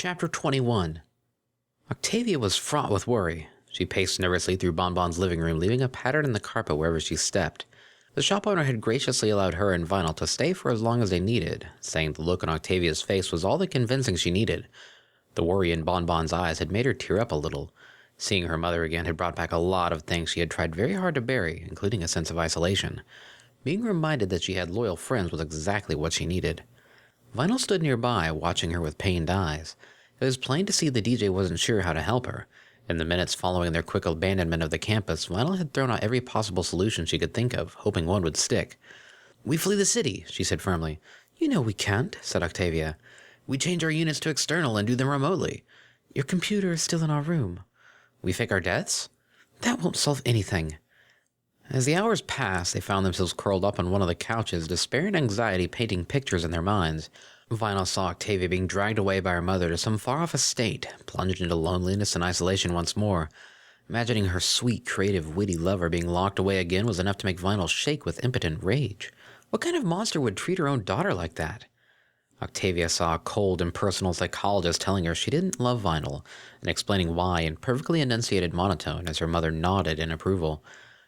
Chapter 21. Octavia was fraught with worry. She paced nervously through Bonbon's living room, leaving a pattern in the carpet wherever she stepped. The shop owner had graciously allowed her and Vinyl to stay for as long as they needed, saying the look on Octavia's face was all the convincing she needed. The worry in Bonbon's eyes had made her tear up a little. Seeing her mother again had brought back a lot of things she had tried very hard to bury, including a sense of isolation. Being reminded that she had loyal friends was exactly what she needed. Vinyl stood nearby, watching her with pained eyes. It was plain to see the DJ wasn't sure how to help her. In the minutes following their quick abandonment of the campus, Vinyl had thrown out every possible solution she could think of, hoping one would stick. "We flee the city," she said firmly. "You know we can't," said Octavia. "We change our units to external and do them remotely." "Your computer is still in our room." "We fake our deaths?" "That won't solve anything." As the hours passed, they found themselves curled up on one of the couches, despair and anxiety painting pictures in their minds. Vinyl saw Octavia being dragged away by her mother to some far-off estate, plunged into loneliness and isolation once more. Imagining her sweet, creative, witty lover being locked away again was enough to make Vinyl shake with impotent rage. What kind of monster would treat her own daughter like that? Octavia saw a cold, impersonal psychologist telling her she didn't love Vinyl, and explaining why in perfectly enunciated monotone as her mother nodded in approval.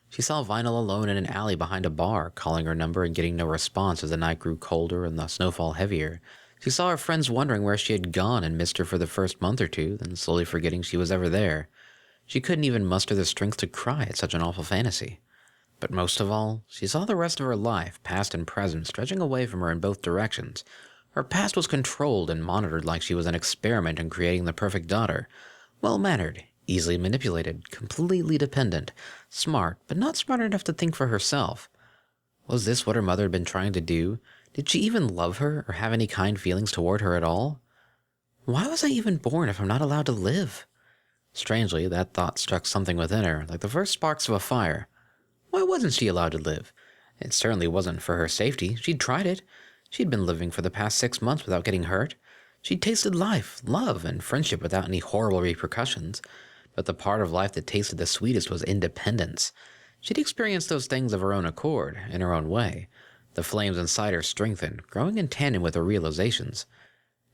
She saw Vinyl alone in an alley behind a bar, calling her number and getting no response as the night grew colder and the snowfall heavier. She saw her friends wondering where she had gone and missed her for the first month or two, then slowly forgetting she was ever there. She couldn't even muster the strength to cry at such an awful fantasy. But most of all, she saw the rest of her life, past and present, stretching away from her in both directions. Her past was controlled and monitored like she was an experiment in creating the perfect daughter. Well-mannered, easily manipulated, completely dependent, smart, but not smart enough to think for herself. Was this what her mother had been trying to do? Did she even love her, or have any kind feelings toward her at all? Why was I even born if I'm not allowed to live? Strangely, that thought struck something within her, like the first sparks of a fire. Why wasn't she allowed to live? It certainly wasn't for her safety. She'd tried it. She'd been living for the past 6 months without getting hurt. She'd tasted life, love, and friendship without any horrible repercussions. But the part of life that tasted the sweetest was independence. She'd experienced those things of her own accord, in her own way. The flames inside her strengthened, growing in tandem with her realizations.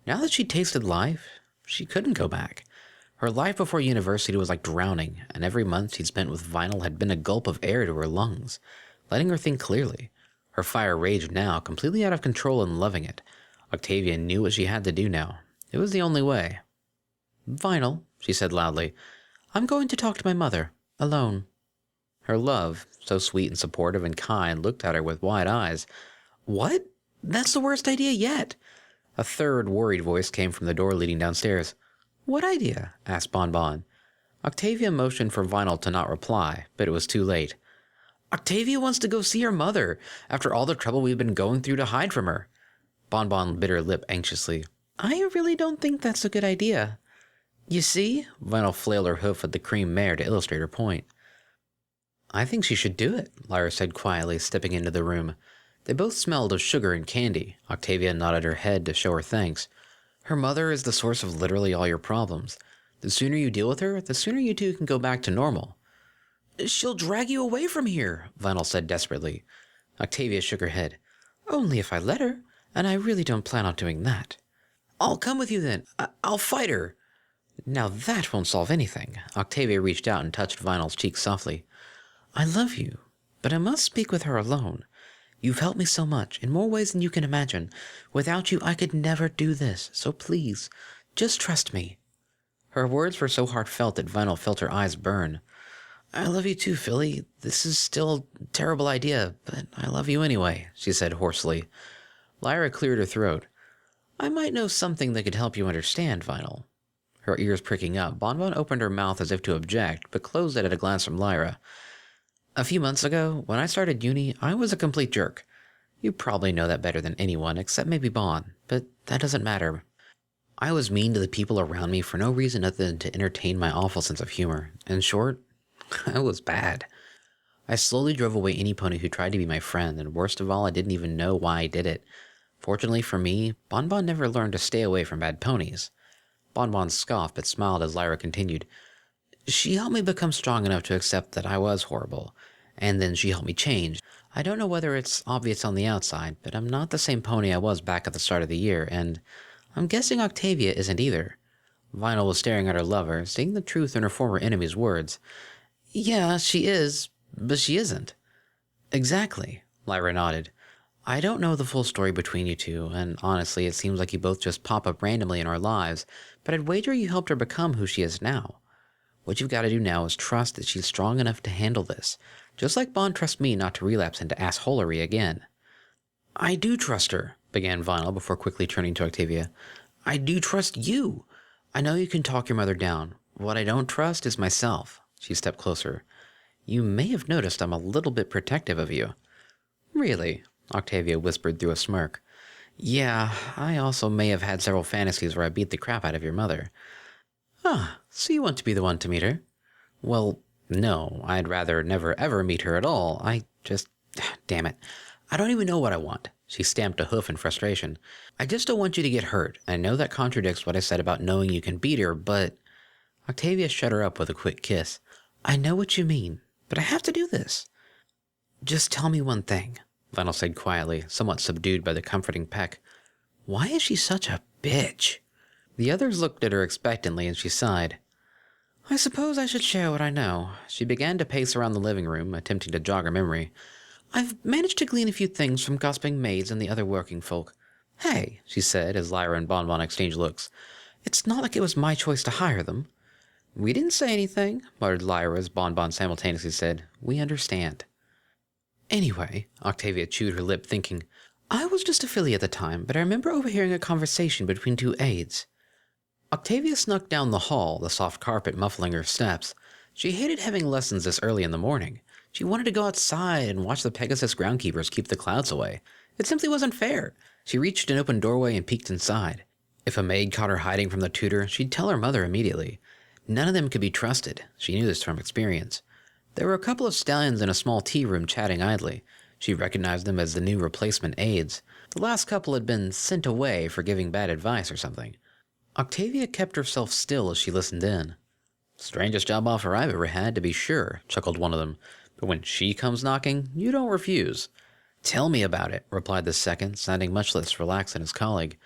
Now that she'd tasted life, she couldn't go back. Her life before university was like drowning, and every month she'd spent with Vinyl had been a gulp of air to her lungs, letting her think clearly. Her fire raged now, completely out of control and loving it. Octavia knew what she had to do now. It was the only way. "Vinyl," she said loudly, "I'm going to talk to my mother, alone." Her love, so sweet and supportive and kind, looked at her with wide eyes. "What? That's the worst idea yet." A third worried voice came from the door leading downstairs. "What idea?" asked Bonbon. Octavia motioned for Vinyl to not reply, but it was too late. "Octavia wants to go see her mother, after all the trouble we've been going through to hide from her." Bonbon bit her lip anxiously. "I really don't think that's a good idea." "You see?" Vinyl flailed her hoof at the cream mare to illustrate her point. "I think she should do it," Lyra said quietly, stepping into the room. They both smelled of sugar and candy. Octavia nodded her head to show her thanks. "Her mother is the source of literally all your problems. The sooner you deal with her, the sooner you two can go back to normal." "She'll drag you away from here," Vinyl said desperately. Octavia shook her head. "Only if I let her, and I really don't plan on doing that." "I'll come with you then. I'll fight her." "Now that won't solve anything." Octavia reached out and touched Vinyl's cheek softly. "I love you, but I must speak with her alone. You've helped me so much, in more ways than you can imagine. Without you, I could never do this, so please, just trust me." Her words were so heartfelt that Vinyl felt her eyes burn. "I love you too, Philly. This is still a terrible idea, but I love you anyway," she said hoarsely. Lyra cleared her throat. "I might know something that could help you understand, Vinyl." Her ears pricking up, Bonbon opened her mouth as if to object, but closed it at a glance from Lyra. "A few months ago, when I started uni, I was a complete jerk. You probably know that better than anyone, except maybe Bon, but that doesn't matter. I was mean to the people around me for no reason other than to entertain my awful sense of humor. In short, I was bad. I slowly drove away any pony who tried to be my friend, and worst of all, I didn't even know why I did it. Fortunately for me, Bonbon never learned to stay away from bad ponies." Bonbon scoffed but smiled as Lyra continued. "She helped me become strong enough to accept that I was horrible, and then she helped me change. I don't know whether it's obvious on the outside, but I'm not the same pony I was back at the start of the year, and I'm guessing Octavia isn't either." Vinyl was staring at her lover, seeing the truth in her former enemy's words. Yeah, she is, but she isn't. Exactly, Lyra nodded. I don't know the full story between you two, and honestly, it seems like you both just pop up randomly in our lives, but I'd wager you helped her become who she is now. What you've got to do now is trust that she's strong enough to handle this, just like Bond trusts me not to relapse into assholery again. I do trust her, began Vinyl before quickly turning to Octavia. I do trust you. I know you can talk your mother down. What I don't trust is myself. She stepped closer. You may have noticed I'm a little bit protective of you. Really? Octavia whispered through a smirk. Yeah, I also may have had several fantasies where I beat the crap out of your mother. Ah, so you want to be the one to meet her? Well, no, I'd rather never ever meet her at all. Damn it. I don't even know what I want. She stamped a hoof in frustration. I just don't want you to get hurt. I know that contradicts what I said about knowing you can beat her, but... Octavia shut her up with a quick kiss. I know what you mean, but I have to do this. Just tell me one thing, Vinyl said quietly, somewhat subdued by the comforting peck. Why is she such a bitch? The others looked at her expectantly and she sighed. I suppose I should share what I know. She began to pace around the living room, attempting to jog her memory. I've managed to glean a few things from gossiping maids and the other working folk. Hey, she said as Lyra and Bonbon exchanged looks. It's not like it was my choice to hire them. We didn't say anything, muttered Lyra as Bonbon simultaneously said, We understand. Anyway, Octavia chewed her lip, thinking, I was just a filly at the time, but I remember overhearing a conversation between two aides. Octavia snuck down the hall, the soft carpet muffling her steps. She hated having lessons this early in the morning. She wanted to go outside and watch the Pegasus groundkeepers keep the clouds away. It simply wasn't fair. She reached an open doorway and peeked inside. If a maid caught her hiding from the tutor, she'd tell her mother immediately. None of them could be trusted. She knew this from experience. There were a couple of stallions in a small tea room chatting idly. She recognized them as the new replacement aides. The last couple had been sent away for giving bad advice or something. Octavia kept herself still as she listened in. Strangest job offer I've ever had, to be sure, chuckled one of them. But when she comes knocking, you don't refuse. Tell me about it, replied the second, sounding much less relaxed than his colleague.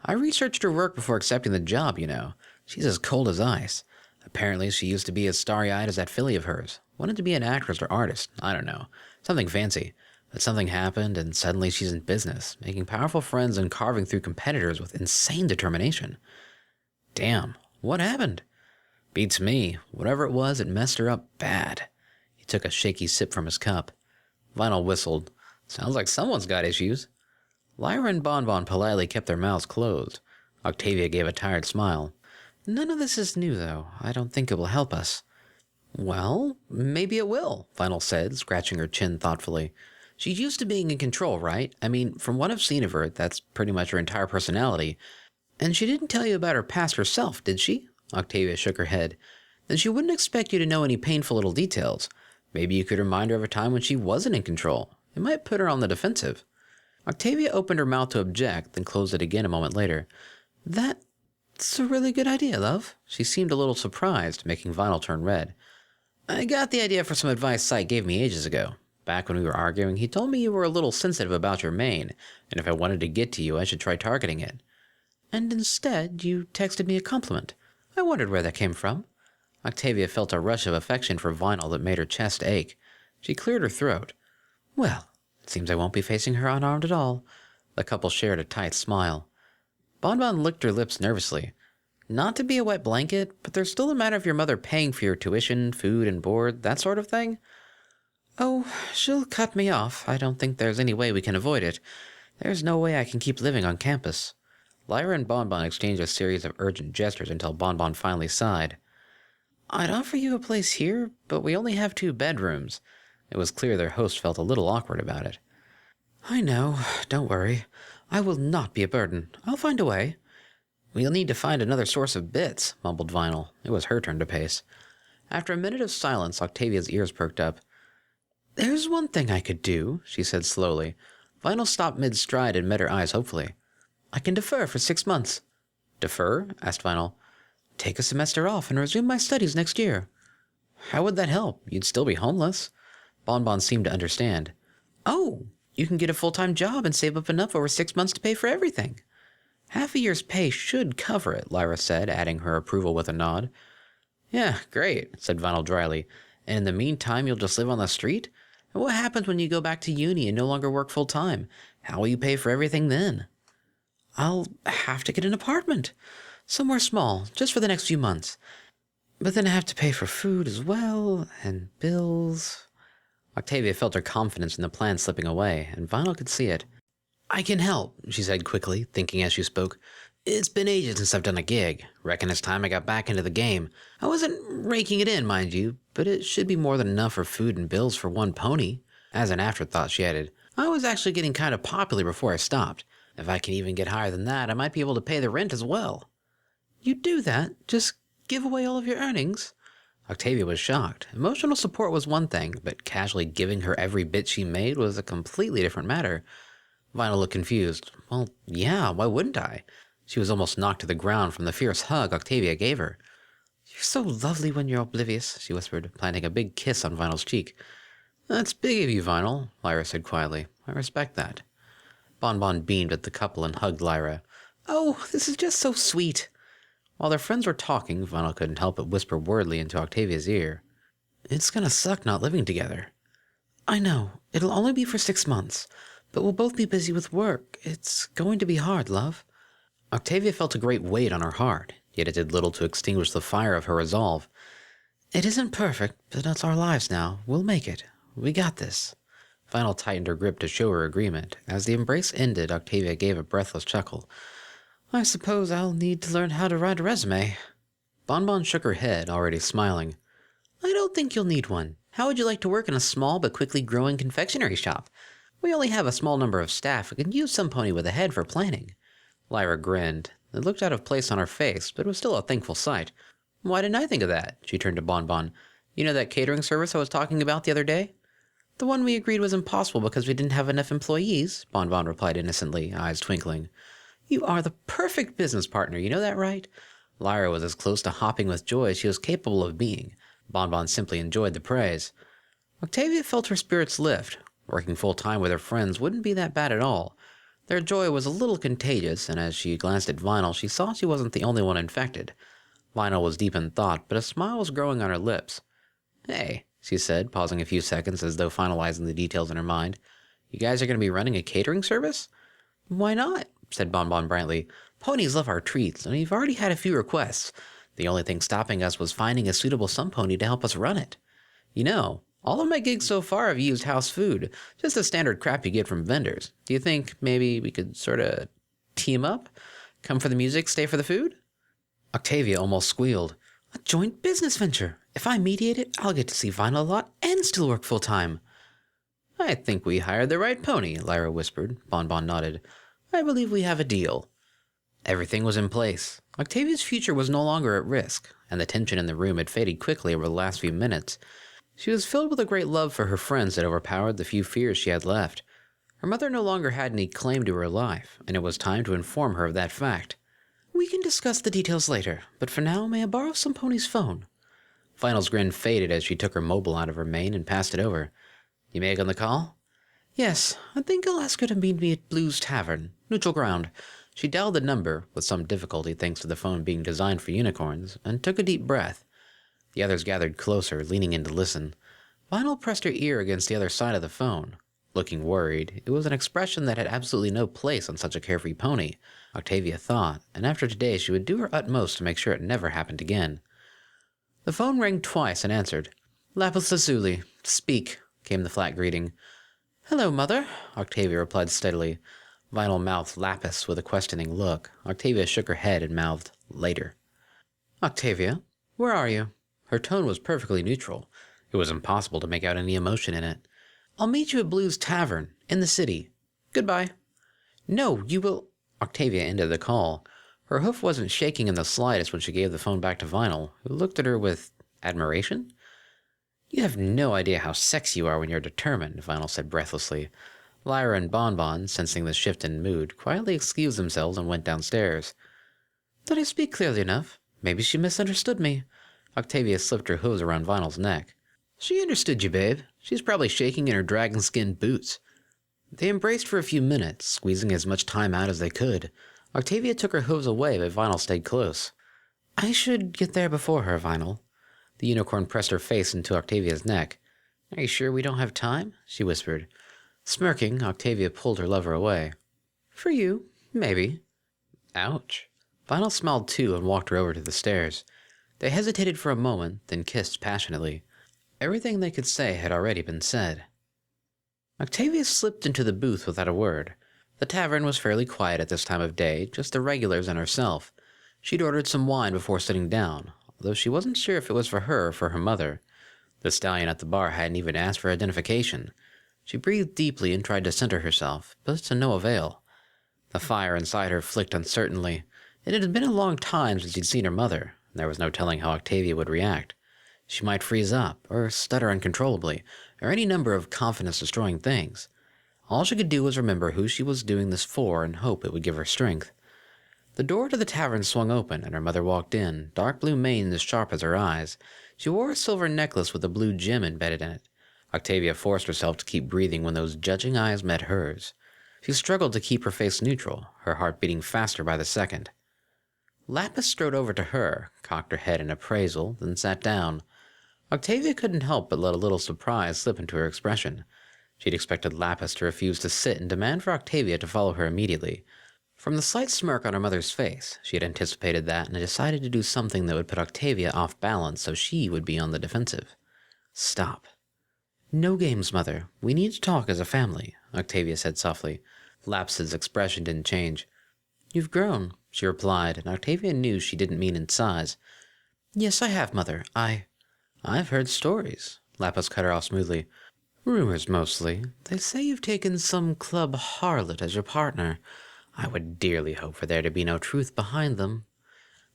I researched her work before accepting the job, you know. She's as cold as ice. Apparently she used to be as starry-eyed as that filly of hers. Wanted to be an actress or artist, I don't know. Something fancy. But something happened, and suddenly she's in business, making powerful friends and carving through competitors with insane determination. Damn, what happened? Beats me. Whatever it was, it messed her up bad. He took a shaky sip from his cup. Vinyl whistled. Sounds like someone's got issues. Lyra and Bonbon politely kept their mouths closed. Octavia gave a tired smile. None of this is new, though. I don't think it will help us. Well, maybe it will, Vinyl said, scratching her chin thoughtfully. She's used to being in control, right? I mean, from what I've seen of her, that's pretty much her entire personality. And she didn't tell you about her past herself, did she? Octavia shook her head. Then she wouldn't expect you to know any painful little details. Maybe you could remind her of a time when she wasn't in control. It might put her on the defensive. Octavia opened her mouth to object, then closed it again a moment later. That's a really good idea, love. She seemed a little surprised, making Vinyl turn red. I got the idea for some advice Syke gave me ages ago. Back when we were arguing, he told me you were a little sensitive about your mane, and if I wanted to get to you, I should try targeting it. And instead, you texted me a compliment. I wondered where that came from. Octavia felt a rush of affection for Vinyl that made her chest ache. She cleared her throat. Well, it seems I won't be facing her unarmed at all. The couple shared a tight smile. Bonbon licked her lips nervously. Not to be a wet blanket, but there's still a matter of your mother paying for your tuition, food, and board, that sort of thing. Oh, she'll cut me off. I don't think there's any way we can avoid it. There's no way I can keep living on campus. Lyra and Bonbon exchanged a series of urgent gestures until Bonbon finally sighed. I'd offer you a place here, but we only have 2 bedrooms. It was clear their host felt a little awkward about it. I know. Don't worry. I will not be a burden. I'll find a way. We'll need to find another source of bits, mumbled Vinyl. It was her turn to pace. After a minute of silence, Octavia's ears perked up. There's one thing I could do, she said slowly. Vinyl stopped mid-stride and met her eyes hopefully. I can defer for 6 months. Defer? Asked Vinyl. Take a semester off and resume my studies next year. How would that help? You'd still be homeless. Bonbon seemed to understand. Oh, you can get a full-time job and save up enough over 6 months to pay for everything. Half a year's pay should cover it, Lyra said, adding her approval with a nod. Yeah, great, said Vinyl dryly. And in the meantime, you'll just live on the street? And what happens when you go back to uni and no longer work full-time? How will you pay for everything then? I'll have to get an apartment. Somewhere small, just for the next few months. But then I have to pay for food as well, and bills. Octavia felt her confidence in the plan slipping away, and Vinyl could see it. I can help, she said quickly, thinking as she spoke. It's been ages since I've done a gig. Reckon it's time I got back into the game. I wasn't raking it in, mind you, but it should be more than enough for food and bills for one pony. As an afterthought, she added, I was actually getting kind of popular before I stopped. If I can even get higher than that, I might be able to pay the rent as well. You do that? Just give away all of your earnings? Octavia was shocked. Emotional support was one thing, but casually giving her every bit she made was a completely different matter. Vinyl looked confused. Well, yeah, why wouldn't I? She was almost knocked to the ground from the fierce hug Octavia gave her. You're so lovely when you're oblivious, she whispered, planting a big kiss on Vinyl's cheek. That's big of you, Vinyl, Lyra said quietly. I respect that. Bonbon beamed at the couple and hugged Lyra. Oh, this is just so sweet. While their friends were talking, Vinyl couldn't help but whisper wordly into Octavia's ear. It's gonna suck not living together. I know. It'll only be for 6 months, but we'll both be busy with work. It's going to be hard, love. Octavia felt a great weight on her heart, yet it did little to extinguish the fire of her resolve. It isn't perfect, but that's our lives now. We'll make it. We got this. Vinyl tightened her grip to show her agreement. As the embrace ended, Octavia gave a breathless chuckle. I suppose I'll need to learn how to write a resume. Bonbon shook her head, already smiling. I don't think you'll need one. How would you like to work in a small but quickly growing confectionery shop? We only have a small number of staff and could use some pony with a head for planning. Lyra grinned. It looked out of place on her face, but it was still a thankful sight. Why didn't I think of that? She turned to Bonbon. You know that catering service I was talking about the other day? The one we agreed was impossible because we didn't have enough employees, Bonbon replied innocently, eyes twinkling. You are the perfect business partner, you know that, right? Lyra was as close to hopping with joy as she was capable of being. Bonbon simply enjoyed the praise. Octavia felt her spirits lift. Working full-time with her friends wouldn't be that bad at all. Their joy was a little contagious, and as she glanced at Vinyl, she saw she wasn't the only one infected. Vinyl was deep in thought, but a smile was growing on her lips. Hey, she said, pausing a few seconds as though finalizing the details in her mind. You guys are going to be running a catering service? Why not? Said Bonbon brightly. Ponies love our treats, and we've already had a few requests. The only thing stopping us was finding a suitable sun pony to help us run it. You know, all of my gigs so far have used house food, just the standard crap you get from vendors. Do you think maybe we could sort of team up? Come for the music, stay for the food? Octavia almost squealed. A joint business venture. If I mediate it, I'll get to see Vinyl a lot and still work full-time. I think we hired the right pony, Lyra whispered. Bonbon nodded. I believe we have a deal. Everything was in place. Octavia's future was no longer at risk, and the tension in the room had faded quickly over the last few minutes. She was filled with a great love for her friends that overpowered the few fears she had left. Her mother no longer had any claim to her life, and it was time to inform her of that fact. We can discuss the details later, but for now, may I borrow some pony's phone? Vinyl's grin faded as she took her mobile out of her mane and passed it over. You Meg on the call? Yes, I think I'll ask her to meet me at Blue's Tavern, neutral ground. She dialed the number, with some difficulty thanks to the phone being designed for unicorns, and took a deep breath. The others gathered closer, leaning in to listen. Vinyl pressed her ear against the other side of the phone. Looking worried, it was an expression that had absolutely no place on such a carefree pony, Octavia thought, and after today she would do her utmost to make sure it never happened again. The phone rang twice and answered. Lapis Lazuli, speak, came the flat greeting. Hello, Mother, Octavia replied steadily. Vinyl mouthed Lapis with a questioning look. Octavia shook her head and mouthed, later. Octavia, where are you? Her tone was perfectly neutral. It was impossible to make out any emotion in it. I'll meet you at Blue's Tavern, in the city. Goodbye. No, you will... Octavia ended the call. Her hoof wasn't shaking in the slightest when she gave the phone back to Vinyl, who looked at her with admiration. You have no idea how sexy you are when you're determined, Vinyl said breathlessly. Lyra and Bonbon, sensing the shift in mood, quietly excused themselves and went downstairs. Did I speak clearly enough? Maybe she misunderstood me. Octavia slipped her hooves around Vinyl's neck. She understood you, babe. She's probably shaking in her dragon skin boots. They embraced for a few minutes, squeezing as much time out as they could. Octavia took her hooves away, but Vinyl stayed close. I should get there before her, Vinyl. The unicorn pressed her face into Octavia's neck. Are you sure we don't have time? She whispered. Smirking, Octavia pulled her lover away. For you, maybe. Ouch. Vinyl smiled too and walked her over to the stairs. They hesitated for a moment, then kissed passionately. Everything they could say had already been said. Octavia slipped into the booth without a word. The tavern was fairly quiet at this time of day, just the regulars and herself. She'd ordered some wine before sitting down, although she wasn't sure if it was for her or for her mother. The stallion at the bar hadn't even asked for identification. She breathed deeply and tried to center herself, but to no avail. The fire inside her flicked uncertainly. It had been a long time since she'd seen her mother, and there was no telling how Octavia would react. She might freeze up, or stutter uncontrollably, or any number of confidence-destroying things. All she could do was remember who she was doing this for and hope it would give her strength. The door to the tavern swung open, and her mother walked in, dark blue mane as sharp as her eyes. She wore a silver necklace with a blue gem embedded in it. Octavia forced herself to keep breathing when those judging eyes met hers. She struggled to keep her face neutral, her heart beating faster by the second. Lapis strode over to her, cocked her head in appraisal, then sat down. Octavia couldn't help but let a little surprise slip into her expression. She'd expected Lapis to refuse to sit and demand for Octavia to follow her immediately. From the slight smirk on her mother's face, she had anticipated that and had decided to do something that would put Octavia off balance so she would be on the defensive. Stop. No games, Mother. We need to talk as a family, Octavia said softly. Lapis' expression didn't change. You've grown, she replied, and Octavia knew she didn't mean in size. Yes, I have, Mother. I've heard stories, Lapis cut her off smoothly. Rumors, mostly. They say you've taken some club harlot as your partner. I would dearly hope for there to be no truth behind them.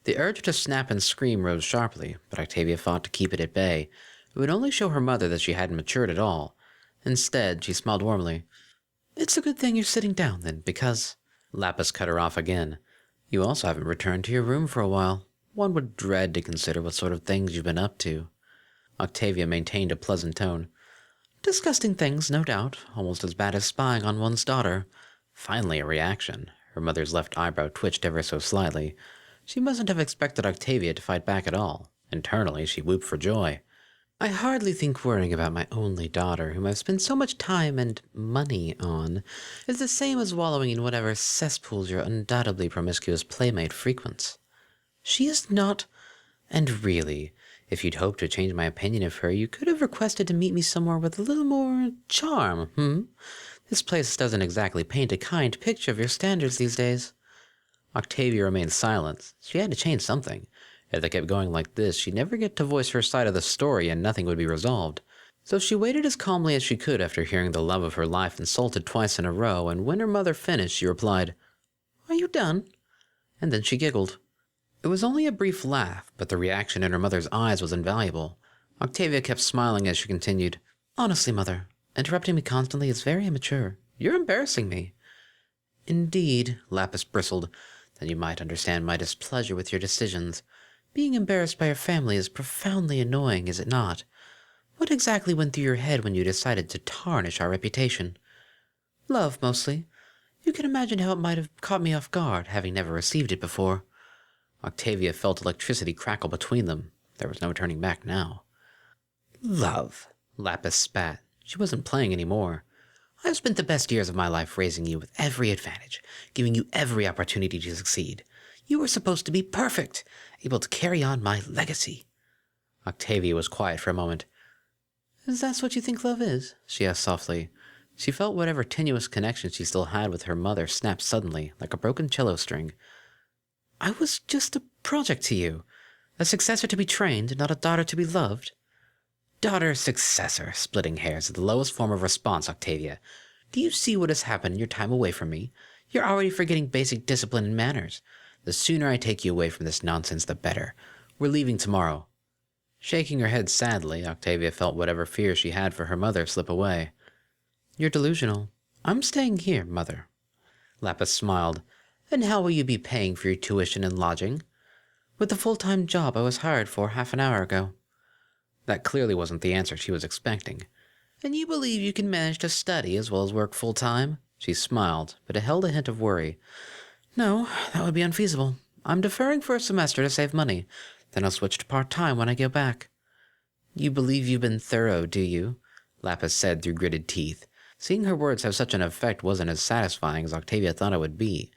The urge to snap and scream rose sharply, but Octavia fought to keep it at bay. It would only show her mother that she hadn't matured at all. Instead, she smiled warmly. It's a good thing you're sitting down, then, because... Lapis cut her off again. You also haven't returned to your room for a while. One would dread to consider what sort of things you've been up to. Octavia maintained a pleasant tone. Disgusting things, no doubt, almost as bad as spying on one's daughter. Finally a reaction. Her mother's left eyebrow twitched ever so slightly. She mustn't have expected Octavia to fight back at all. Internally, she whooped for joy. I hardly think worrying about my only daughter, whom I've spent so much time and money on, is the same as wallowing in whatever cesspools your undoubtedly promiscuous playmate frequents. She is not... And really, if you'd hoped to change my opinion of her, you could have requested to meet me somewhere with a little more charm, This place doesn't exactly paint a kind picture of your standards these days. Octavia remained silent. She had to change something. If they kept going like this, she'd never get to voice her side of the story and nothing would be resolved. So she waited as calmly as she could after hearing the love of her life insulted twice in a row, and when her mother finished, she replied, Are you done? And then she giggled. It was only a brief laugh, but the reaction in her mother's eyes was invaluable. Octavia kept smiling as she continued, Honestly, Mother, interrupting me constantly is very immature. You're embarrassing me. Indeed, Lapis bristled. Then you might understand my displeasure with your decisions. Being embarrassed by your family is profoundly annoying, is it not? What exactly went through your head when you decided to tarnish our reputation? Love, mostly. You can imagine how it might have caught me off guard, having never received it before. Octavia felt electricity crackle between them. There was no turning back now. Love, Lapis spat. She wasn't playing anymore. I've spent the best years of my life raising you with every advantage, giving you every opportunity to succeed. You were supposed to be perfect, able to carry on my legacy. Octavia was quiet for a moment. Is that what you think love is? She asked softly. She felt whatever tenuous connection she still had with her mother snap suddenly, like a broken cello string. I was just a project to you. A successor to be trained, not a daughter to be loved. Daughter, successor, splitting hairs is the lowest form of response, Octavia. Do you see what has happened in your time away from me? You're already forgetting basic discipline and manners. The sooner I take you away from this nonsense, the better. We're leaving tomorrow. Shaking her head sadly, Octavia felt whatever fear she had for her mother slip away. You're delusional. I'm staying here, Mother. Lapis smiled. And how will you be paying for your tuition and lodging? With the full-time job I was hired for half an hour ago. That clearly wasn't the answer she was expecting. And you believe you can manage to study as well as work full-time? She smiled, but it held a hint of worry. No, that would be unfeasible. I'm deferring for a semester to save money. Then I'll switch to part-time when I go back. You believe you've been thorough, do you? Lapis said through gritted teeth. Seeing her words have such an effect wasn't as satisfying as Octavia thought it would be.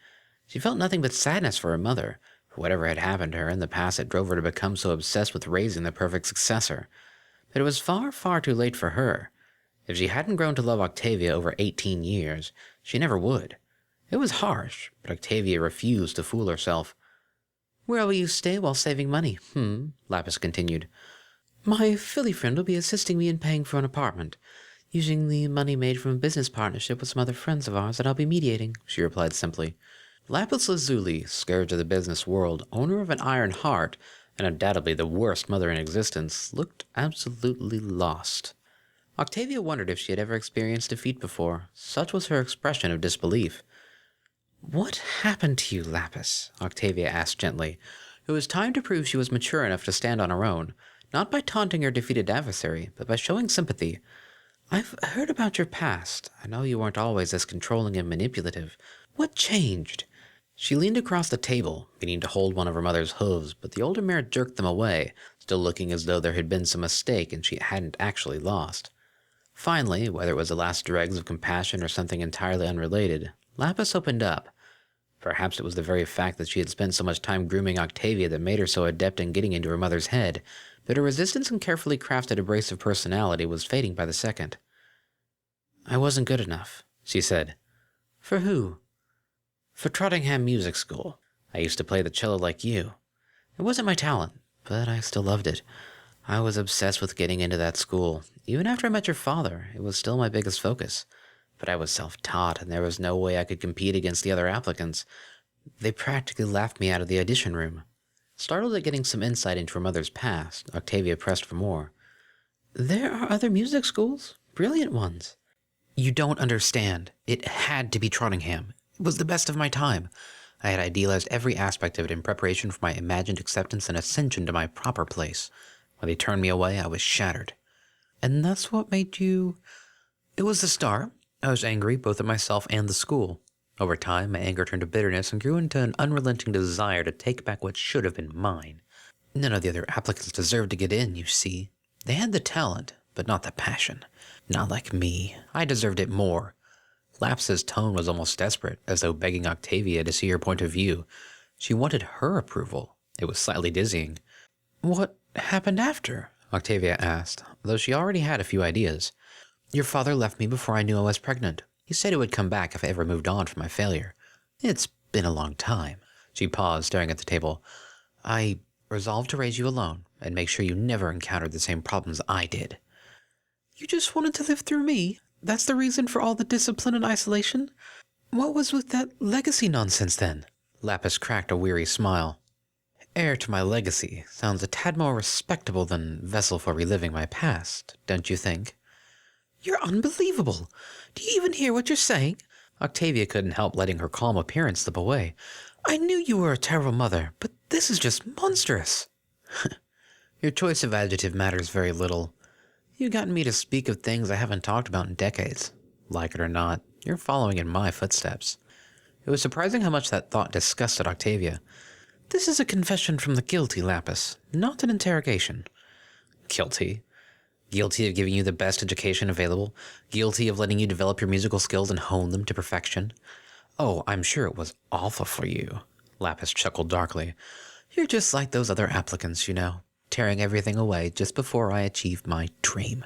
She felt nothing but sadness for her mother, for whatever had happened to her in the past that drove her to become so obsessed with raising the perfect successor. But it was far, far too late for her. If she hadn't grown to love Octavia over 18 years, she never would. It was harsh, but Octavia refused to fool herself. Where will you stay while saving money? Lapis continued. My Philly friend will be assisting me in paying for an apartment, using the money made from a business partnership with some other friends of ours that I'll be mediating, she replied simply. Lapis Lazuli, scourge of the business world, owner of an iron heart, and undoubtedly the worst mother in existence, looked absolutely lost. Octavia wondered if she had ever experienced defeat before. Such was her expression of disbelief. What happened to you, Lapis? Octavia asked gently. It was time to prove she was mature enough to stand on her own, not by taunting her defeated adversary, but by showing sympathy. I've heard about your past. I know you weren't always as controlling and manipulative. What changed? She leaned across the table, meaning to hold one of her mother's hooves, but the older mare jerked them away, still looking as though there had been some mistake and she hadn't actually lost. Finally, whether it was the last dregs of compassion or something entirely unrelated, Lapis opened up. Perhaps it was the very fact that she had spent so much time grooming Octavia that made her so adept in getting into her mother's head, but her resistance and carefully crafted abrasive personality was fading by the second. I wasn't good enough, she said. For who? For Trottingham Music School. I used to play the cello like you. It wasn't my talent, but I still loved it. I was obsessed with getting into that school. Even after I met your father, it was still my biggest focus. But I was self-taught, and there was no way I could compete against the other applicants. They practically laughed me out of the audition room. Startled at getting some insight into her mother's past, Octavia pressed for more. There are other music schools, brilliant ones. You don't understand. It had to be Trottingham. It was the best of my time. I had idealized every aspect of it in preparation for my imagined acceptance and ascension to my proper place. When they turned me away, I was shattered. And that's what made you... It was the start. I was angry both at myself and the school. Over time, my anger turned to bitterness and grew into an unrelenting desire to take back what should have been mine. None of the other applicants deserved to get in, you see. They had the talent, but not the passion. Not like me. I deserved it more. Laps's tone was almost desperate, as though begging Octavia to see her point of view. She wanted her approval. It was slightly dizzying. What happened after? Octavia asked, though she already had a few ideas. Your father left me before I knew I was pregnant. He said he would come back if I ever moved on from my failure. It's been a long time. She paused, staring at the table. I resolved to raise you alone and make sure you never encountered the same problems I did. You just wanted to live through me? That's the reason for all the discipline and isolation? What was with that legacy nonsense then? Lapis cracked a weary smile. Heir to my legacy sounds a tad more respectable than vessel for reliving my past, don't you think? You're unbelievable. Do you even hear what you're saying? Octavia couldn't help letting her calm appearance slip away. I knew you were a terrible mother, but this is just monstrous. Your choice of adjective matters very little. You've gotten me to speak of things I haven't talked about in decades. Like it or not, you're following in my footsteps. It was surprising how much that thought disgusted Octavia. This is a confession from the guilty, Lapis, not an interrogation. Guilty? Guilty of giving you the best education available? Guilty of letting you develop your musical skills and hone them to perfection? Oh, I'm sure it was awful for you. Lapis chuckled darkly. You're just like those other applicants, you know, tearing everything away just before I achieved my dream.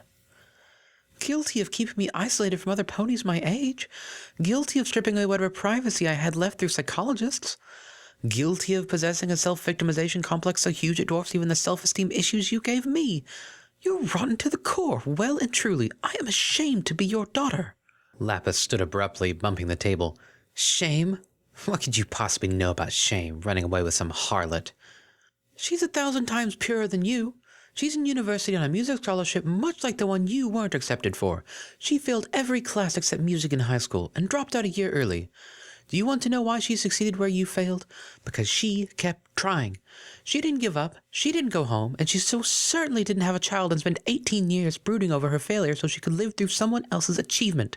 Guilty of keeping me isolated from other ponies my age. Guilty of stripping away whatever privacy I had left through psychologists. Guilty of possessing a self-victimization complex so huge it dwarfs even the self-esteem issues you gave me. You're rotten to the core, well and truly. I am ashamed to be your daughter. Lapis stood abruptly, bumping the table. Shame? What could you possibly know about shame, running away with some harlot? She's 1,000 times purer than you. She's in university on a music scholarship much like the one you weren't accepted for. She failed every class except music in high school and dropped out a year early. Do you want to know why she succeeded where you failed? Because she kept trying. She didn't give up, she didn't go home, and she so certainly didn't have a child and spend 18 years brooding over her failure so she could live through someone else's achievement.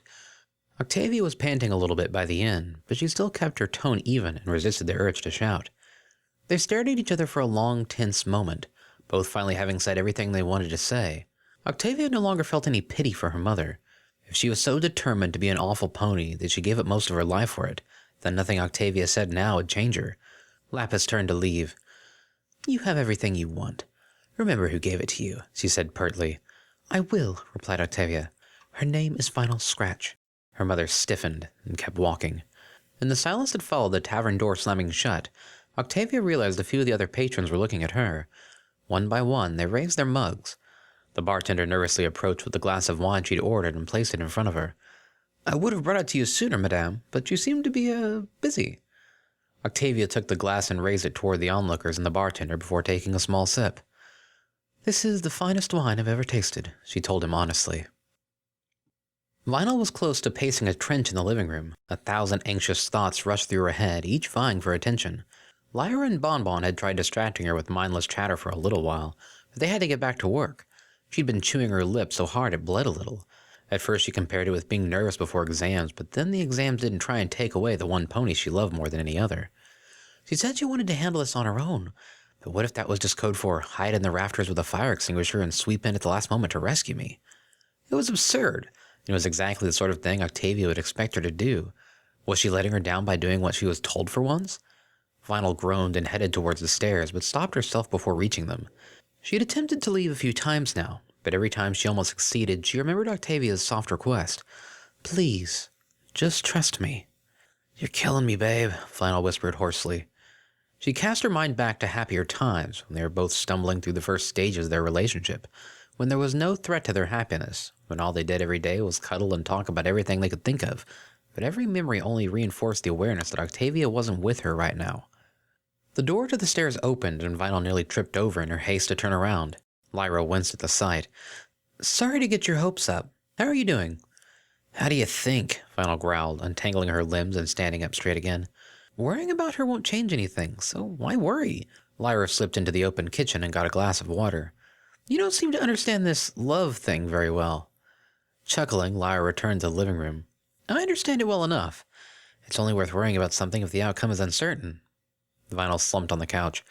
Octavia was panting a little bit by the end, but she still kept her tone even and resisted the urge to shout. They stared at each other for a long, tense moment, both finally having said everything they wanted to say. Octavia no longer felt any pity for her mother. If she was so determined to be an awful pony that she gave up most of her life for it, then nothing Octavia said now would change her. Lapis turned to leave. "You have everything you want. Remember who gave it to you," she said pertly. "I will," replied Octavia. "Her name is Final Scratch." Her mother stiffened and kept walking. In the silence that followed the tavern door slamming shut, Octavia realized a few of the other patrons were looking at her. One by one, they raised their mugs. The bartender nervously approached with the glass of wine she'd ordered and placed it in front of her. "I would have brought it to you sooner, madame, but you seem to be, busy." Octavia took the glass and raised it toward the onlookers and the bartender before taking a small sip. "This is the finest wine I've ever tasted," she told him honestly. Vinyl was close to pacing a trench in the living room. 1,000 anxious thoughts rushed through her head, each vying for attention. Lyra and Bonbon had tried distracting her with mindless chatter for a little while, but they had to get back to work. She'd been chewing her lip so hard it bled a little. At first she compared it with being nervous before exams, but then the exams didn't try and take away the one pony she loved more than any other. She said she wanted to handle this on her own, but what if that was just code for hide in the rafters with a fire extinguisher and sweep in at the last moment to rescue me? It was absurd. It was exactly the sort of thing Octavia would expect her to do. Was she letting her down by doing what she was told for once? Vinyl groaned and headed towards the stairs, but stopped herself before reaching them. She had attempted to leave a few times now, but every time she almost succeeded, she remembered Octavia's soft request. "Please, just trust me." "You're killing me, babe," Vinyl whispered hoarsely. She cast her mind back to happier times, when they were both stumbling through the first stages of their relationship, when there was no threat to their happiness, when all they did every day was cuddle and talk about everything they could think of, but every memory only reinforced the awareness that Octavia wasn't with her right now. The door to the stairs opened, and Vinyl nearly tripped over in her haste to turn around. Lyra winced at the sight. "Sorry to get your hopes up. How are you doing?" "How do you think?" Vinyl growled, untangling her limbs and standing up straight again. "Worrying about her won't change anything, so why worry?" Lyra slipped into the open kitchen and got a glass of water. "You don't seem to understand this love thing very well." Chuckling, Lyra returned to the living room. "I understand it well enough. It's only worth worrying about something if the outcome is uncertain." Vinyl slumped on the couch.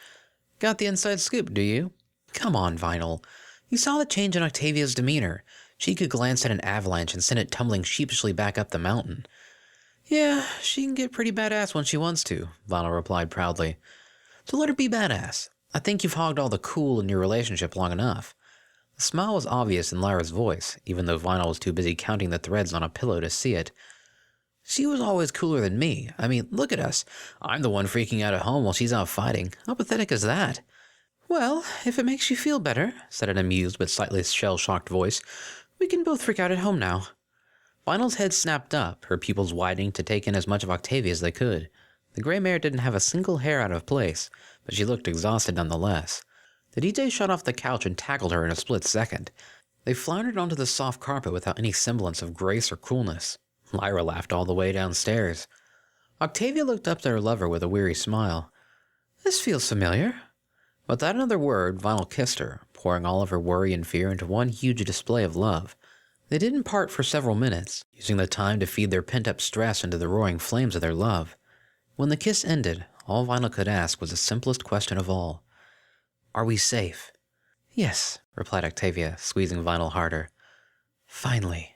"Got the inside scoop, do you?" "Come on, Vinyl. You saw the change in Octavia's demeanor. She could glance at an avalanche and send it tumbling sheepishly back up the mountain." "Yeah, she can get pretty badass when she wants to," Vinyl replied proudly. "So let her be badass. I think you've hogged all the cool in your relationship long enough." The smile was obvious in Lyra's voice, even though Vinyl was too busy counting the threads on a pillow to see it. "She was always cooler than me. I mean, look at us. I'm the one freaking out at home while she's out fighting. How pathetic is that?" "Well, if it makes you feel better," said an amused but slightly shell-shocked voice, "we can both freak out at home now." Vinyl's head snapped up, her pupils widening to take in as much of Octavia as they could. The gray mare didn't have a single hair out of place, but she looked exhausted nonetheless. The DJ shot off the couch and tackled her in a split second. They floundered onto the soft carpet without any semblance of grace or coolness. Lyra laughed all the way downstairs. Octavia looked up to her lover with a weary smile. "This feels familiar." Without another word, Vinyl kissed her, pouring all of her worry and fear into one huge display of love. They didn't part for several minutes, using the time to feed their pent-up stress into the roaring flames of their love. When the kiss ended, all Vinyl could ask was the simplest question of all. "Are we safe?" "Yes," replied Octavia, squeezing Vinyl harder. "Finally."